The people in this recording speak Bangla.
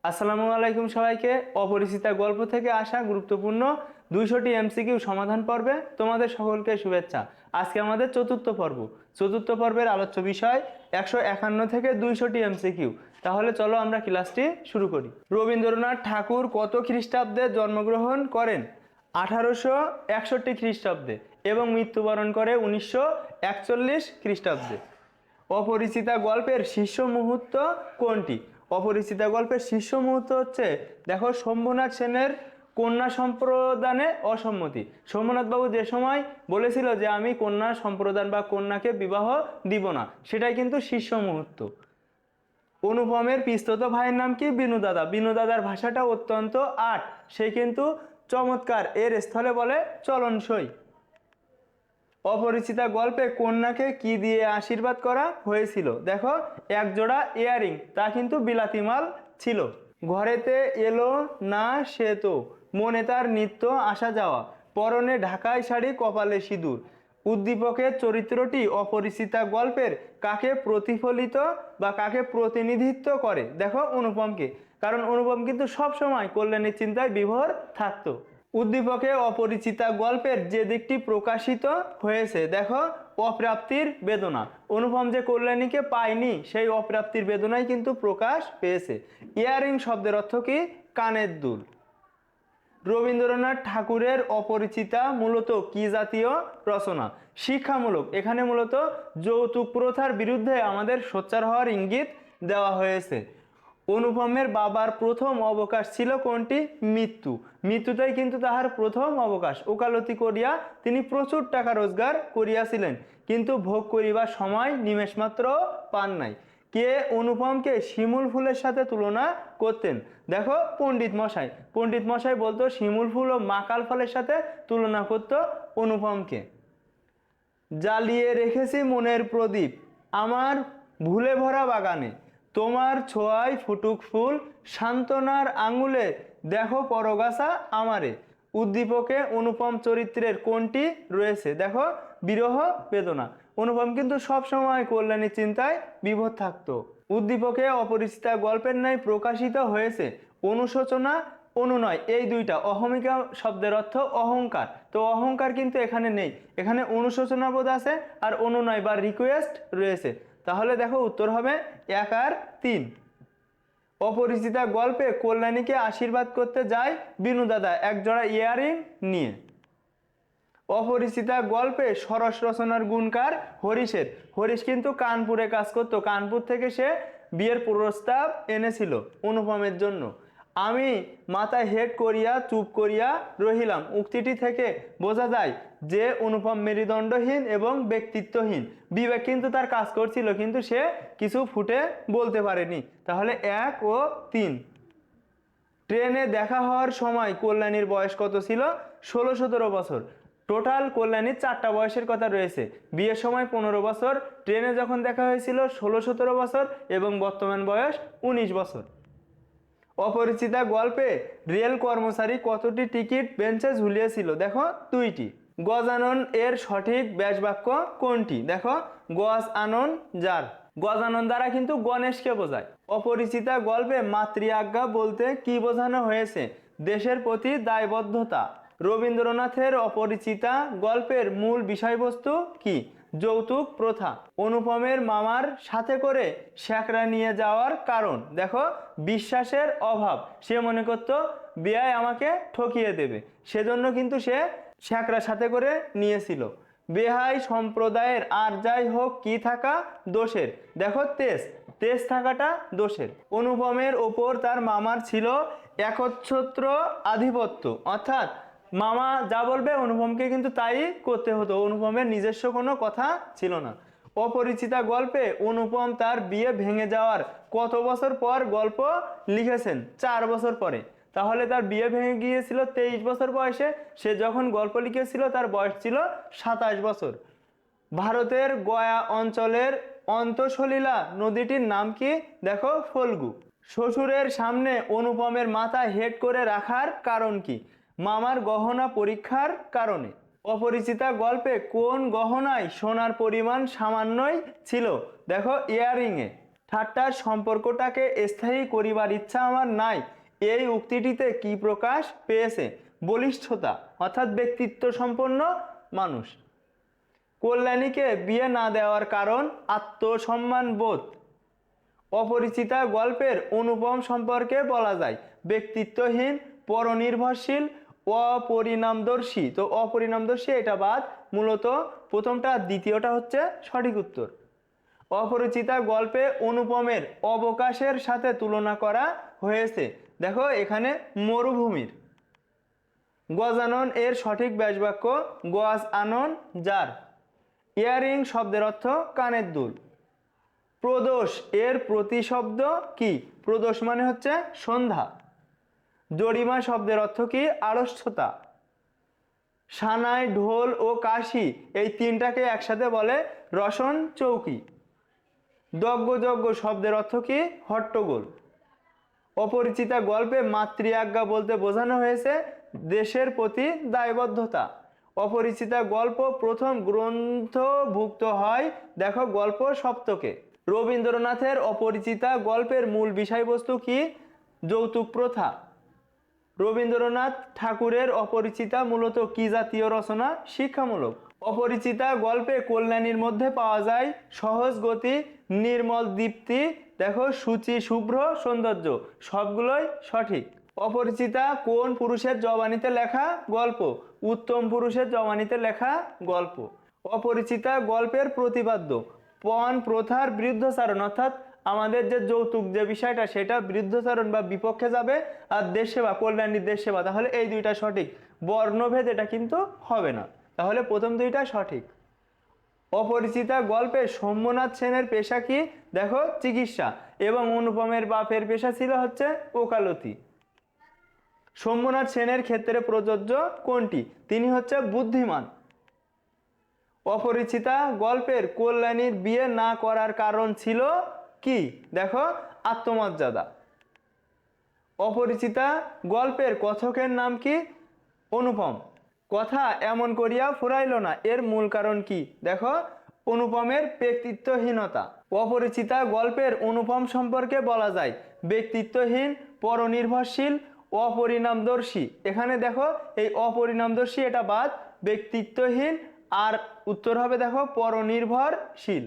আসসালামু আলাইকুম সবাইকে। অপরিচিতা গল্প থেকে আসা গুরুত্বপূর্ণ 200টি এমসিকিউ সমাধান পর্বে তোমাদের সকলকে শুভেচ্ছা। আজকে আমাদের চতুর্থ পর্বের আলোচ্য বিষয় 151 থেকে 200টি এমসিকিউ। তাহলে চলো আমরা ক্লাসটি শুরু করি। রবীন্দ্রনাথ ঠাকুর কত খ্রিস্টাব্দে জন্মগ্রহণ করেন? 1861 খ্রিস্টাব্দে এবং মৃত্যুবরণ করে 1941 খ্রিস্টাব্দে। অপরিচিতা গল্পের শীর্ষ মুহূর্ত কোনটি? অপরিচিতা গল্পের শীর্ষ মুহূর্ত হচ্ছে, দেখো, শম্ভুনাথ সেনের কন্যা সম্প্রদানে অসম্মতি। শম্ভুনাথ বাবু যে সময় বলেছিল যে আমি কন্যা সম্প্রদান বা কন্যাকে বিবাহ দিব না, সেটাই কিন্তু শীর্ষ মুহূর্ত। অনুপমের পিস্তত ভাইয়ের নাম কি? বিনু দাদা। বিনু দাদার ভাষাটা অত্যন্ত আট, সে কিন্তু চমৎকার, এর স্থলে বলে চলনসই। অপরিচিতা গল্পে কন্যাকে কি দিয়ে আশীর্বাদ করা হয়েছিল? দেখো, এক জোড়া ইয়ারিং, তা কিন্তু বিলাতি মাল ছিল। ঘরেতে এলো না সে তো, মনে তার নিত্য আসা যাওয়া, পরনে ঢাকাই শাড়ি, কপালে সিঁদুর। উদ্দীপকের চরিত্রটি অপরিচিতা গল্পের কাকে প্রতিফলিত বা কাকে প্রতিনিধিত্ব করে? দেখো, অনুপমকে, কারণ অনুপম কিন্তু সবসময় কল্যাণীর চিন্তায় বিভোর থাকতো। উদ্দীপকে অপরিচিতা গল্পের যে দিকটি প্রকাশিত হয়েছে, দেখো, অপ্রাপ্তির বেদনা। অনুপম যে কল্যাণীকে পায়নি, সেই অপ্রাপ্তির বেদনাই কিন্তু প্রকাশ পেয়েছে। ইয়ারিং শব্দের অর্থ কি? কানের দুল। রবীন্দ্রনাথ ঠাকুরের অপরিচিতা মূলত কি জাতীয় রচনা? শিক্ষামূলক। এখানে মূলত যৌতুক প্রথার বিরুদ্ধে আমাদের সোচ্চার হওয়ার ইঙ্গিত দেওয়া হয়েছে। অনুপমের বাবার প্রথম অবকাশ ছিল কোনটি? মৃত্যু। মৃত্যুটাই কিন্তু তাহার প্রথম অবকাশ। ওকালতি করিয়া তিনি প্রচুর টাকা রোজগার করিয়াছিলেন, কিন্তু ভোগ করিবার সময় নিমেষমাত্র পান নাই। কে অনুপমকে শিমুল ফুলের সাথে তুলনা করতেন? দেখো, পণ্ডিত মশাই বলতো শিমুল ফুল ও মাকাল ফলের সাথে তুলনা করত অনুপমকে। জ্বালিয়ে রেখেছি মনের প্রদীপ আমার ভুলে ভরা বাগানে, তোমার ছোঁয়ায় ফুটুক ফুল, সান্ত্বনার আঙুলে দেখো পরগাছা আমারে। উদ্দীপকে অনুপম চরিত্রের কোনটি রয়েছে? দেখো, বিরহ বেদনা। অনুপম কিন্তু সবসময় কল্যাণীর চিন্তায় বিভোর থাকতো। উদ্দীপকে অপরিচিতা গল্পের ন্যায় প্রকাশিত হয়েছে অনুশোচনা, অনুনয়, এই দুইটা। অহমিকা শব্দের অর্থ অহংকার, তো অহংকার কিন্তু এখানে নেই, এখানে অনুশোচনা বোধ আছে আর অনুনয় বা রিকোয়েস্ট রয়েছে। তাহলে দেখো, উত্তর হবে 1 আর 3। অপরিচিতা গল্পে কল্যাণীকে আশীর্বাদ করতে যায় বিনু দাদা একজোড়া ইয়ারিং নিয়ে। অপরিচিতা গল্পে সরস রচনার গুণকার হরিশের। হরিশ কিন্তু কানপুরে কাজ করতো, কানপুর থেকে সে বিয়ের প্রস্তাব এনেছিল অনুপমের জন্য। আমি মাথায় হেড করিয়া চুপ করিয়া রহিলাম, উক্তিটি থেকে বোঝা যায় যে অনুপম মেরুদণ্ডহীন এবং ব্যক্তিত্বহীন। বিবেক কিন্তু তার কাজ করছিল, কিন্তু সে কিছু ফুটে বলতে পারেনি। তাহলে 1 ও 3। ট্রেনে দেখা হওয়ার সময় কল্যাণীর বয়স কত ছিল? 16-17 বছর। টোটাল কল্যাণীর 4টা বয়সের কথা রয়েছে। বিয়ের সময় 15 বছর, ট্রেনে যখন দেখা হয়েছিল 16-17 বছর এবং বর্তমান বয়স 19 বছর। অপরিচিতা গল্পে রেল কর্মচারী কতটি টিকিট বেঞ্চে ঝুলিয়েছিল? দেখো, 2টি। গজানন এর সঠিক ব্যাসবাক্য কোনটি? দেখো, গজ আনন যার। গজানন দ্বারা কিন্তু গণেশকে বোঝায়। অপরিচিতা গল্পে মাতৃ আজ্ঞা বলতে কি বোঝানো হয়েছে? দেশের প্রতি দায়বদ্ধতা। রবীন্দ্রনাথের অপরিচিতা গল্পের মূল বিষয়বস্তু কি? যৌতুক প্রথা। অনুপমের মামার সাথে করে স্যাকরা নিয়ে যাওয়ার কারণ? দেখো, বিশ্বাসের অভাব। সে মনে করত বেয়াই আমাকে ঠকিয়ে দেবে, সেজন্য কিন্তু সে স্যাকরা সাথে করে নিয়েছিল। বেহাই সম্প্রদায়ের আর যাই হোক কি থাকা দোষের? দেখো, তেজ থাকাটা দোষের। অনুপমের ওপর তার মামার ছিল একচ্ছত্র আধিপত্য, অর্থাৎ মামা যা বলবে অনুপমকে কিন্তু তাই করতে হতো, অনুপমের নিজস্ব কোনো কথা ছিল না। অপরিচিতা গল্পে অনুপম তার বিয়ে ভেঙে যাওয়ার কত বছর পর গল্প লিখেছেন? 4 বছর পরে। তাহলে তার বিয়ে ভেঙে গিয়েছিল 23 বছর বয়সে, সে যখন গল্প লিখেছিল তার বয়স ছিল 27 বছর। ভারতের গয়া অঞ্চলের অন্তঃসলিলা নদীটির নাম কি? দেখো, ফল্গু। শ্বশুরের সামনে অনুপমের মাথা হেড করে রাখার কারণ কি? মামার গহনা পরীক্ষার কারণে। অপরিচিতা গল্পে কোন গহনায় সোনার পরিমাণ সামান্যই ছিল? দেখো, ইয়ারিংয়ে। ঠাট্টার সম্পর্কটাকে স্থায়ী করিবার ইচ্ছা আমার নাই। এই উক্তিটিতে কি প্রকাশ পেয়েছে? বলিষ্ঠতা, অর্থাৎ ব্যক্তিত্ব সম্পন্ন মানুষ। কল্যাণীকে বিয়ে না দেওয়ার কারণ আত্মসম্মান বোধ। অপরিচিতা গল্পের অনুপম সম্পর্কে বলা যায় ব্যক্তিত্বহীন, পরনির্ভরশীল, অপরিণামদর্শী। তো অপরিণামদর্শী এটা বাদ, মূলত প্রথমটা দ্বিতীয়টা হচ্ছে সঠিক উত্তর। অপরিচিতা গল্পে অনুপমের অবকাশের সাথে তুলনা করা হয়েছে, দেখো এখানে মরুভূমির। গজানন এর সঠিক ব্যাসবাক্য গজ আনন যার। ইয়ারিং শব্দের অর্থ কানের দুল। প্রদোষ এর প্রতিশব্দ কি? প্রদোষ মানে হচ্ছে সন্ধ্যা। জরিমা শব্দের অর্থ কি? আড়ষ্ঠতা। সানাই, ঢোল ও কাশি এই তিনটাকে একসাথে বলে রসন চৌকি। যজ্ঞ শব্দের অর্থ কি? হট্টগোল। অপরিচিতা গল্পে মাতৃ আজ্ঞা বলতে বোঝানো হয়েছে দেশের প্রতি দায়বদ্ধতা। অপরিচিতা গল্প প্রথম গ্রন্থভুক্ত হয়, দেখো গল্প সপ্তকে। রবীন্দ্রনাথের অপরিচিতা গল্পের মূল বিষয়বস্তু কি? যৌতুক প্রথা। রবীন্দ্রনাথ ঠাকুরের অপরিচিতা মূলত কি জাতীয় রচনা? শিক্ষামূলক। অপরিচিতা গল্পে কল্যাণীর মধ্যে পাওয়া যায় সহজ গতি, নির্মল দীপ্তি, দেখো সূচি, শুভ্র সৌন্দর্য, সবগুলোই সঠিক। অপরিচিতা কোন পুরুষের জবানিতে লেখা গল্প? উত্তম পুরুষের জবানিতে লেখা গল্প। অপরিচিতা গল্পের প্রতিপাদ্য পণ প্রথার বিরুদ্ধচারণ, অর্থাৎ আমাদের যে যৌতুক যে বিষয়টা সেটা বিরুদ্ধচারণ বা বিপক্ষে যাবে। আর দেশ সেবা, কল্যাণীর দেশ সেবা, তাহলে এই দুইটা সঠিক। বর্ণভেদ এটা কিন্তু হবে না, তাহলে প্রথম দুইটা সঠিক। অপরিচিতা গল্পে সৌম্যনাথ সেনের পেশা কি? দেখো চিকিৎসা, এবং অনুপমের বাপের পেশা ছিল হচ্ছে ওকালতি। সৌম্যনাথ সেনের ক্ষেত্রে প্রযোজ্য কোনটি? তিনি হচ্ছে বুদ্ধিমান। অপরিচিতা গল্পের কল্যাণীর বিয়ে না করার কারণ ছিল কি? দেখো আত্মমর্যাদা। অপরিচিতা গল্পের কথকের নাম কি? অনুপম। কথা এমন করিয়া ফুরাইল না এর মূল কারণ কি? দেখো অনুপমের ব্যক্তিত্বহীনতা। অপরিচিতা গল্পের অনুপম সম্পর্কে বলা যায় ব্যক্তিত্বহীন, পরনির্ভরশীল, অপরিণামদর্শী। এখানে দেখো এই অপরিণামদর্শী এটা বাদ, ব্যক্তিত্বহীন, আর উত্তর হবে দেখো পরনির্ভরশীল।